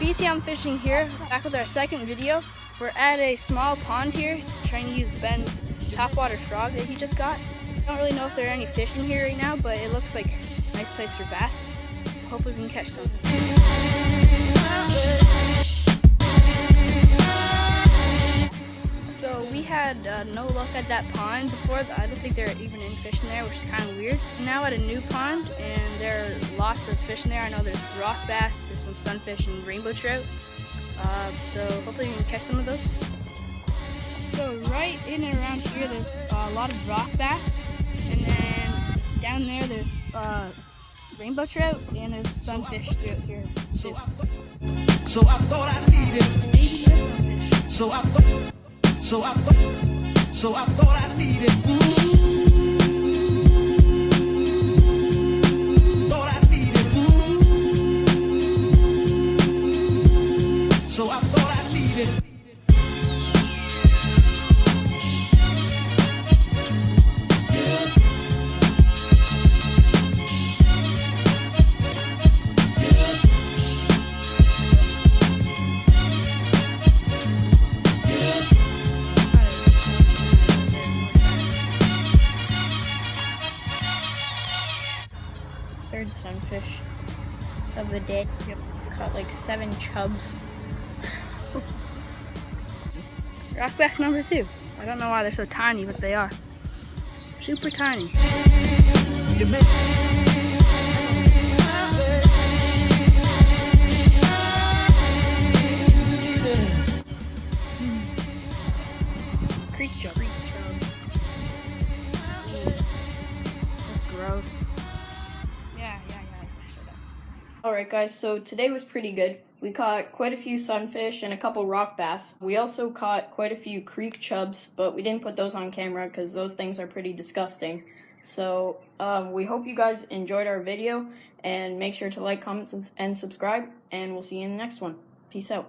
BT, I'm fishing here, back with our second video. We're at a small pond here, trying to use Ben's topwater frog that he just got. I don't really know if there are any fish in here right now, but it looks like a nice place for bass. So hopefully we can catch some. So we had no luck at that pond before. I don't think there are even any fish in there, which is kind of weird. I'm now at a new pond, and there are lots of fish in there. I know there's rock bass, there's some sunfish, and rainbow trout. So hopefully we can catch some of those. So right in and around here, there's a lot of rock bass, and then down there there's rainbow trout, and there's sunfish throughout here too. So I thought I needed. Maybe there's sunfish. So I thought I needed. Thought I needed. So I thought I needed. Third sunfish of the day. Yep. Caught like 7 chubs. Rock bass number 2. I don't know why they're so tiny, but they are. Super tiny. Creek chub. That's gross. Yeah. Alright guys, so today was pretty good. We caught quite a few sunfish and a couple rock bass. We also caught quite a few creek chubs, but we didn't put those on camera because those things are pretty disgusting. So we hope you guys enjoyed our video, and make sure to like, comment, and subscribe, and we'll see you in the next one. Peace out.